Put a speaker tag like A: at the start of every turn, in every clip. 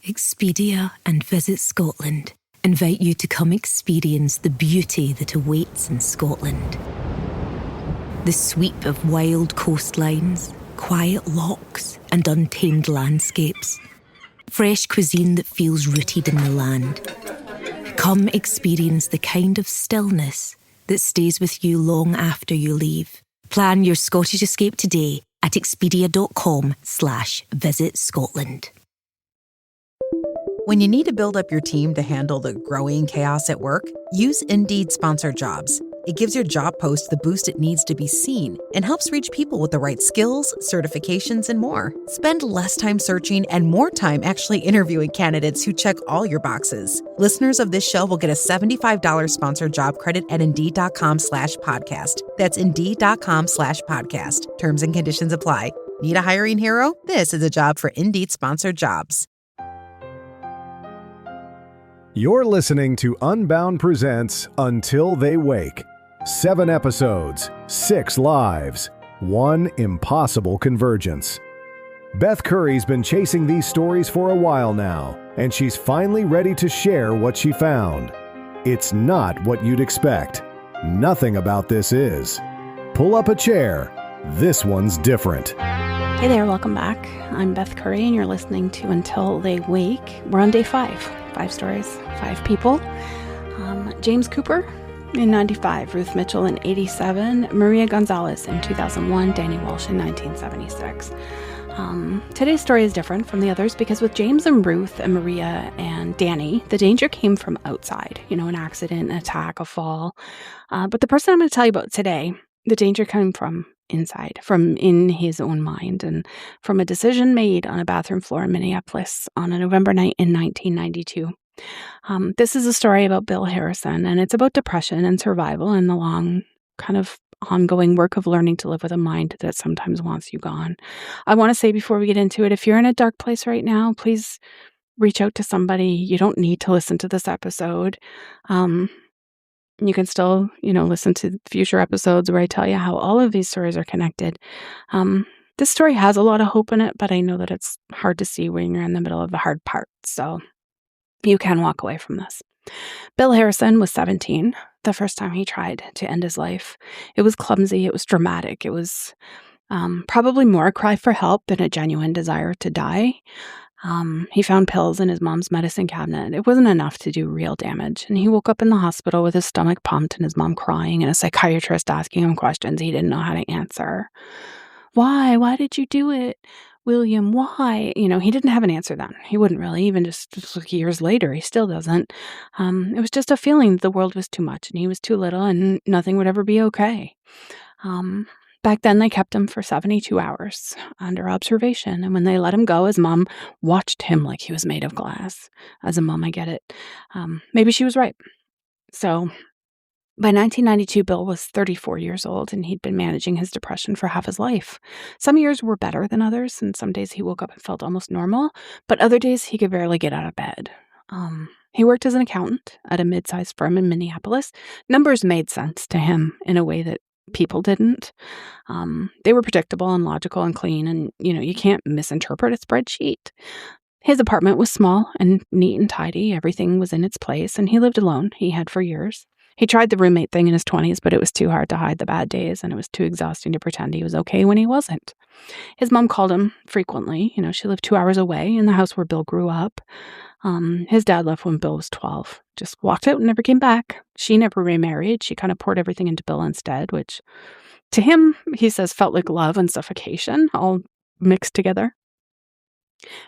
A: Expedia and Visit Scotland invite you to come experience the beauty that awaits in Scotland. The sweep of wild coastlines, quiet lochs, and untamed landscapes. Fresh cuisine that feels rooted in the land. Come experience the kind of stillness that stays with you long after you leave. Plan your Scottish escape today at expedia.com/Visit Scotland.
B: When you need to build up your team to handle the growing chaos at work, use Indeed Sponsored Jobs. It gives your job post the boost it needs to be seen and helps reach people with the right skills, certifications, and more. Spend less time searching and more time actually interviewing candidates who check all your boxes. Listeners of this show will get a $75 sponsored job credit at Indeed.com/podcast. That's Indeed.com/podcast. Terms and conditions apply. Need a hiring hero? This is a job for Indeed Sponsored Jobs.
C: You're listening to Unbound presents Until They Wake. 7 episodes, 6 lives, 1 impossible convergence. Beth Curry's been chasing these stories for a while now, and she's finally ready to share what she found. It's not what you'd expect. Nothing about this is. Pull up a chair. This one's different.
D: Hey there, welcome back. I'm Beth Curry, and you're listening to Until They Wake. We're on day 5. 5 stories, 5 people. James Cooper in 95, Ruth Mitchell in 87, Maria Gonzalez in 2001, Danny Walsh in 1976. Today's story is different from the others because with James and Ruth and Maria and Danny, the danger came from outside, an accident, an attack, a fall. But the person I'm going to tell you about today, the danger came from inside, from in his own mind, and from a decision made on a bathroom floor in Minneapolis on a November night in 1992. This is a story about Bill Harrison, and it's about depression and survival and the long kind of ongoing work of learning to live with a mind that sometimes wants you gone. I want to say before we get into it, if you're in a dark place right now, please reach out to somebody. You don't need to listen to this episode. You can still, listen to future episodes where I tell you how all of these stories are connected. This story has a lot of hope in it, but I know that it's hard to see when you're in the middle of the hard part. So you can walk away from this. Bill Harrison was 17 the first time he tried to end his life. It was clumsy. It was dramatic. It was probably more a cry for help than a genuine desire to die. He found pills in his mom's medicine cabinet. It wasn't enough to do real damage. And he woke up in the hospital with his stomach pumped and his mom crying and a psychiatrist asking him questions he didn't know how to answer. Why? Why did you do it? William, why? He didn't have an answer then. He wouldn't really, even just years later, he still doesn't. It was just a feeling that the world was too much and he was too little and nothing would ever be okay. Back then, they kept him for 72 hours under observation. And when they let him go, his mom watched him like he was made of glass. As a mom, I get it. Maybe she was right. So by 1992, Bill was 34 years old, and he'd been managing his depression for half his life. Some years were better than others, and some days he woke up and felt almost normal, but other days he could barely get out of bed. He worked as an accountant at a mid-sized firm in Minneapolis. Numbers made sense to him in a way that people didn't. They were predictable and logical and clean, and you can't misinterpret a spreadsheet. His apartment was small and neat and tidy. Everything was in its place, and he lived alone. He had for years. He tried the roommate thing in his 20s, but it was too hard to hide the bad days, and it was too exhausting to pretend he was okay when he wasn't. His mom called him frequently. She lived 2 hours away in the house where Bill grew up. His dad left when Bill was 12. Just walked out and never came back. She never remarried. She kind of poured everything into Bill instead, which to him, he says, felt like love and suffocation all mixed together.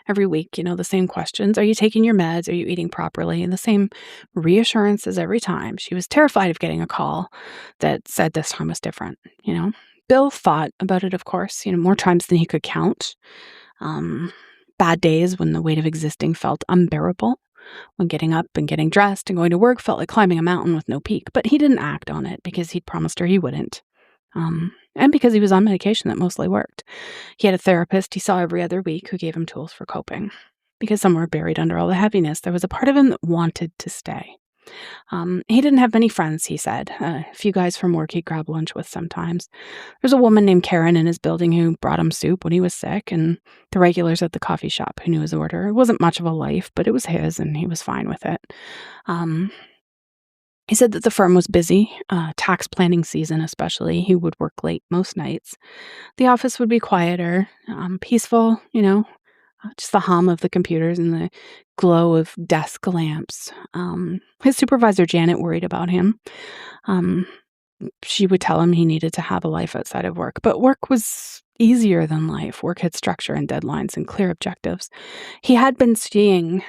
D: Every week, the same questions. Are you taking your meds? Are you eating properly? And the same reassurances every time. She was terrified of getting a call that said this time was different, Bill thought about it, of course, more times than he could count. Bad days when the weight of existing felt unbearable, when getting up and getting dressed and going to work felt like climbing a mountain with no peak. But he didn't act on it because he'd promised her he wouldn't. And because he was on medication that mostly worked. He had a therapist he saw every other week who gave him tools for coping. Because somewhere buried under all the heaviness, there was a part of him that wanted to stay. He didn't have many friends, he said. A few guys from work he'd grab lunch with sometimes. There's a woman named Karen in his building who brought him soup when he was sick, and the regulars at the coffee shop who knew his order. It wasn't much of a life, but it was his, and he was fine with it. He said that the firm was busy, tax planning season especially. He would work late most nights. The office would be quieter, peaceful, just the hum of the computers and the glow of desk lamps. His supervisor, Janet, worried about him. She would tell him he needed to have a life outside of work. But work was easier than life. Work had structure and deadlines and clear objectives. He had been seeing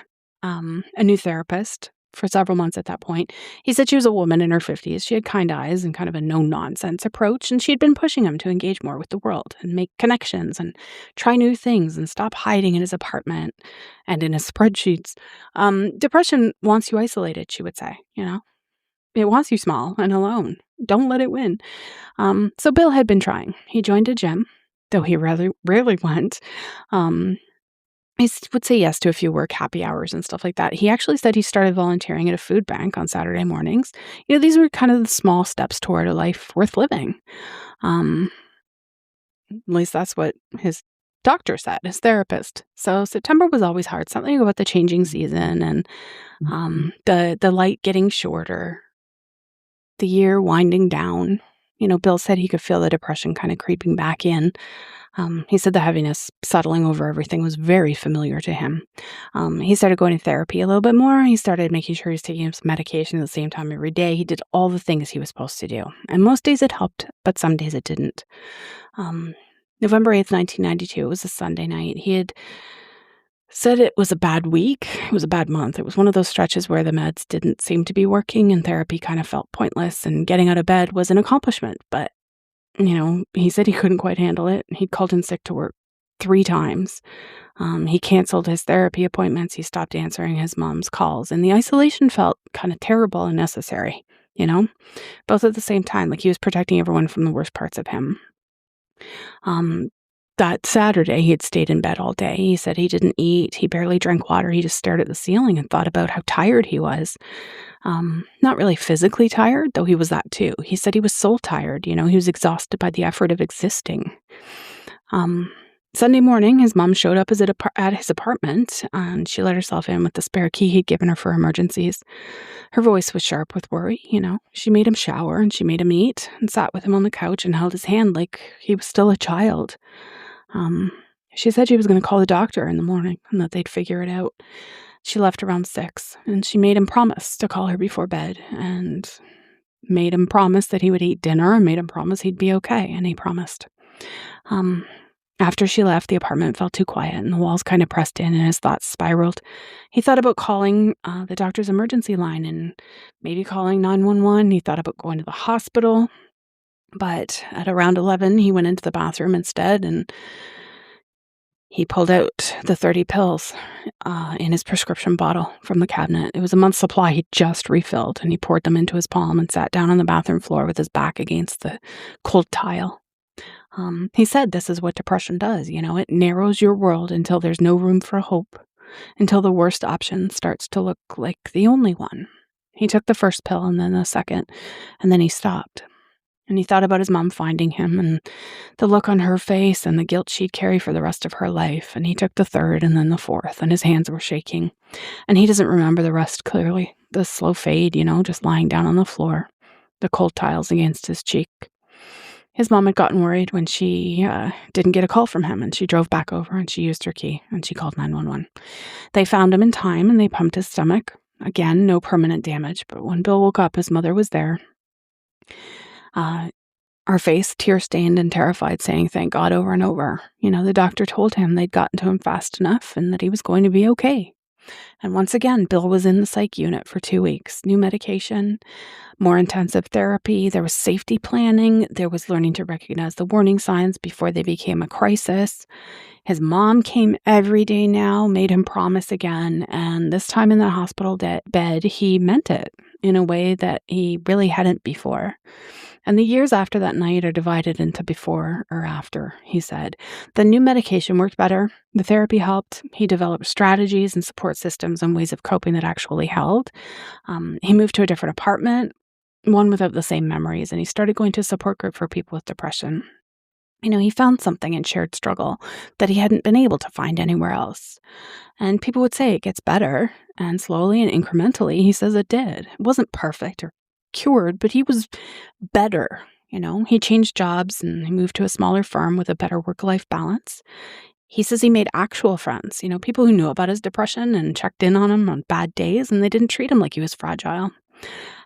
D: a new therapist for several months at that point. He said she was a woman in her 50s. She had kind eyes and kind of a no-nonsense approach, and she'd been pushing him to engage more with the world and make connections and try new things and stop hiding in his apartment and in his spreadsheets. Depression wants you isolated, she would say, It wants you small and alone. Don't let it win. So Bill had been trying. He joined a gym, though he rarely went. He would say yes to a few work happy hours and stuff like that. He actually said he started volunteering at a food bank on Saturday mornings. These were kind of the small steps toward a life worth living. At least that's what his doctor said, his therapist. So September was always hard. Something about the changing season and the light getting shorter, the year winding down. Bill said he could feel the depression kind of creeping back in. He said the heaviness settling over everything was very familiar to him. He started going to therapy a little bit more. He started making sure he's taking his medication at the same time every day. He did all the things he was supposed to do. And most days it helped, but some days it didn't. November 8th, 1992, it was a Sunday night. He had said it was a bad week. It was a bad month. It was one of those stretches where the meds didn't seem to be working and therapy kind of felt pointless, and getting out of bed was an accomplishment. But he said he couldn't quite handle it. He'd called in sick to work 3 times. He canceled his therapy appointments. He stopped answering his mom's calls. And the isolation felt kind of terrible and necessary, both at the same time. Like he was protecting everyone from the worst parts of him. That Saturday, he had stayed in bed all day. He said he didn't eat. He barely drank water. He just stared at the ceiling and thought about how tired he was. Not really physically tired, though he was that too. He said he was soul tired. He was exhausted by the effort of existing. Sunday morning, his mom showed up at his apartment, and she let herself in with the spare key he'd given her for emergencies. Her voice was sharp with worry. She made him shower, and she made him eat, and sat with him on the couch and held his hand like he was still a child. She said she was going to call the doctor in the morning and that they'd figure it out. She left around 6, and she made him promise to call her before bed, and made him promise that he would eat dinner, and made him promise he'd be okay, and he promised. After she left, the apartment felt too quiet, and the walls kind of pressed in, and his thoughts spiraled. He thought about calling the doctor's emergency line and maybe calling 911. He thought about going to the hospital. But at around 11, he went into the bathroom instead, and he pulled out the 30 pills in his prescription bottle from the cabinet. It was a month's supply he'd just refilled, and he poured them into his palm and sat down on the bathroom floor with his back against the cold tile. He said this is what depression does. It narrows your world until there's no room for hope, until the worst option starts to look like the only one. He took the first pill and then the second, and then he stopped. And he thought about his mom finding him and the look on her face and the guilt she'd carry for the rest of her life. And he took the third and then the fourth, and his hands were shaking. And he doesn't remember the rest clearly. The slow fade, just lying down on the floor, the cold tiles against his cheek. His mom had gotten worried when she didn't get a call from him, and she drove back over and she used her key and she called 911. They found him in time and they pumped his stomach. Again, no permanent damage, but when Bill woke up, his mother was there. Our face tear-stained and terrified, saying thank God over and over. The doctor told him they'd gotten to him fast enough and that he was going to be okay. And once again, Bill was in the psych unit for 2 weeks. New medication, more intensive therapy. There was safety planning. There was learning to recognize the warning signs before they became a crisis. His mom came every day now, made him promise again. And this time in the hospital bed, he meant it in a way that he really hadn't before. And the years after that night are divided into before or after, he said. The new medication worked better. The therapy helped. He developed strategies and support systems and ways of coping that actually held. He moved to a different apartment, one without the same memories, and he started going to a support group for people with depression. He found something in shared struggle that he hadn't been able to find anywhere else. And people would say it gets better, and slowly and incrementally, he says it did. It wasn't perfect or cured, but he was better. He changed jobs and he moved to a smaller firm with a better work-life balance. He says he made actual friends, people who knew about his depression and checked in on him on bad days, and they didn't treat him like he was fragile.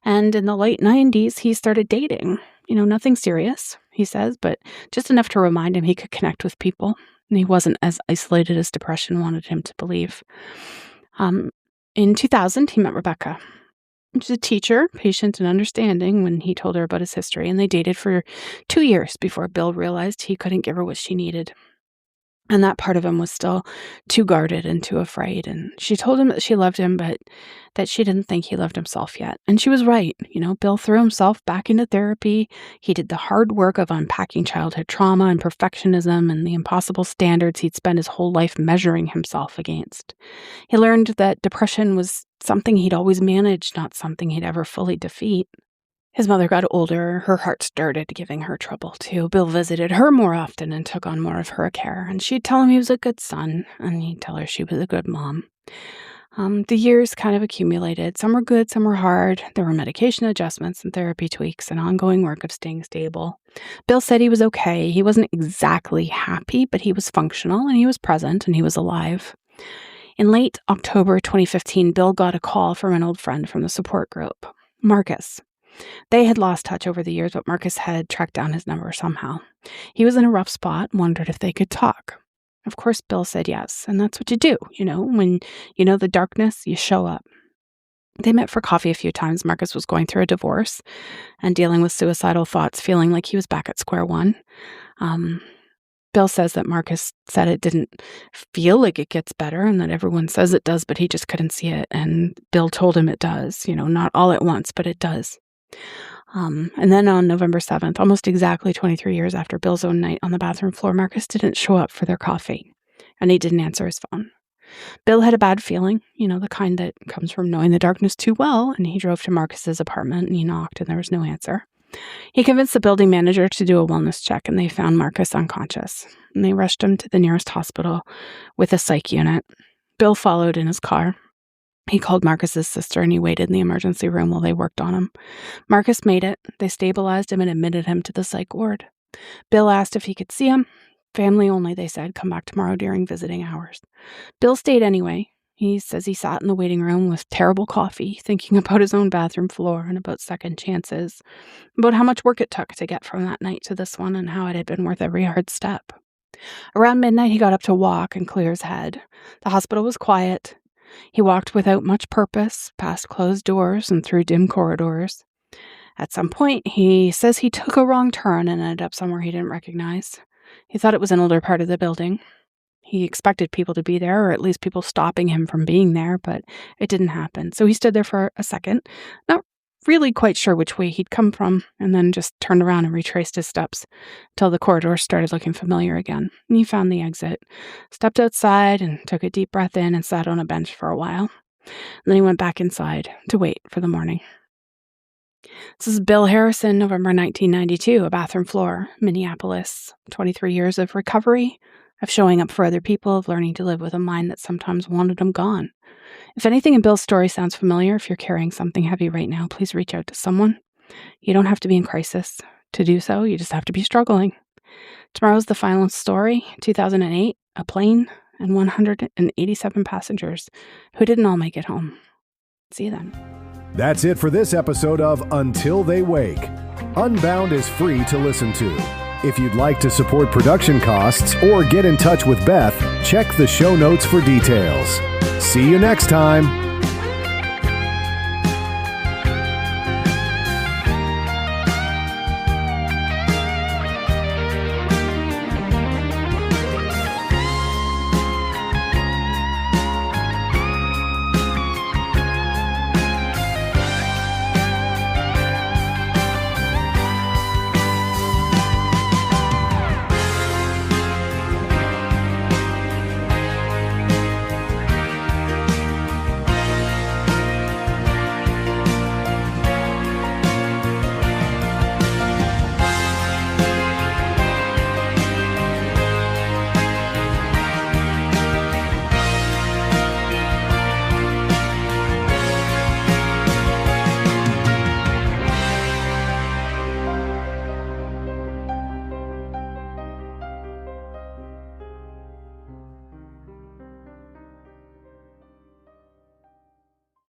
D: And in the late 90s, he started dating. Nothing serious, he says, but just enough to remind him he could connect with people. And he wasn't as isolated as depression wanted him to believe. In 2000, he met Rebecca. She's a teacher, patient and understanding when he told her about his history, and they dated for 2 years before Bill realized he couldn't give her what she needed. And that part of him was still too guarded and too afraid. And she told him that she loved him, but that she didn't think he loved himself yet. And she was right. Bill threw himself back into therapy. He did the hard work of unpacking childhood trauma and perfectionism and the impossible standards he'd spent his whole life measuring himself against. He learned that depression was something he'd always managed, not something he'd ever fully defeat. His mother got older. Her heart started giving her trouble, too. Bill visited her more often and took on more of her care. And she'd tell him he was a good son, and he'd tell her she was a good mom. The years kind of accumulated. Some were good, some were hard. There were medication adjustments and therapy tweaks and ongoing work of staying stable. Bill said he was okay. He wasn't exactly happy, but he was functional, and he was present, and he was alive. In late October 2015, Bill got a call from an old friend from the support group, Marcus. They had lost touch over the years, but Marcus had tracked down his number somehow. He was in a rough spot, wondered if they could talk. Of course, Bill said yes, and that's what you do, when you know the darkness, you show up. They met for coffee a few times. Marcus was going through a divorce and dealing with suicidal thoughts, feeling like he was back at square one. Bill says that Marcus said it didn't feel like it gets better and that everyone says it does, but he just couldn't see it. And Bill told him it does, not all at once, but it does. And then on November 7th, almost exactly 23 years after Bill's own night on the bathroom floor, Marcus didn't show up for their coffee, and he didn't answer his phone. Bill had a bad feeling, the kind that comes from knowing the darkness too well, and he drove to Marcus's apartment, and he knocked, and there was no answer. He convinced the building manager to do a wellness check, and they found Marcus unconscious, and they rushed him to the nearest hospital with a psych unit. Bill followed in his car. He called Marcus's sister, and he waited in the emergency room while they worked on him. Marcus made it. They stabilized him and admitted him to the psych ward. Bill asked if he could see him. Family only, they said. Come back tomorrow during visiting hours. Bill stayed anyway. He says he sat in the waiting room with terrible coffee, thinking about his own bathroom floor and about second chances, about how much work it took to get from that night to this one and how it had been worth every hard step. Around midnight, he got up to walk and clear his head. The hospital was quiet. He walked without much purpose, past closed doors and through dim corridors. At some point, he says he took a wrong turn and ended up somewhere he didn't recognize. He thought it was an older part of the building. He expected people to be there, or at least people stopping him from being there, but it didn't happen. So he stood there for a second, not really quite sure which way he'd come from, and then just turned around and retraced his steps till the corridor started looking familiar again. And he found the exit, stepped outside and took a deep breath in and sat on a bench for a while. And then he went back inside to wait for the morning. This is Bill Harrison, November 1992, a bathroom floor, Minneapolis. 23 years of recovery, of showing up for other people, of learning to live with a mind that sometimes wanted him gone. If anything in Bill's story sounds familiar, if you're carrying something heavy right now, please reach out to someone. You don't have to be in crisis to do so. You just have to be struggling. Tomorrow's the final story. 2008, a plane and 187 passengers who didn't all make it home. See you then.
C: That's it for this episode of Until They Wake. Unbound is free to listen to. If you'd like to support production costs or get in touch with Beth, check the show notes for details. See you next time.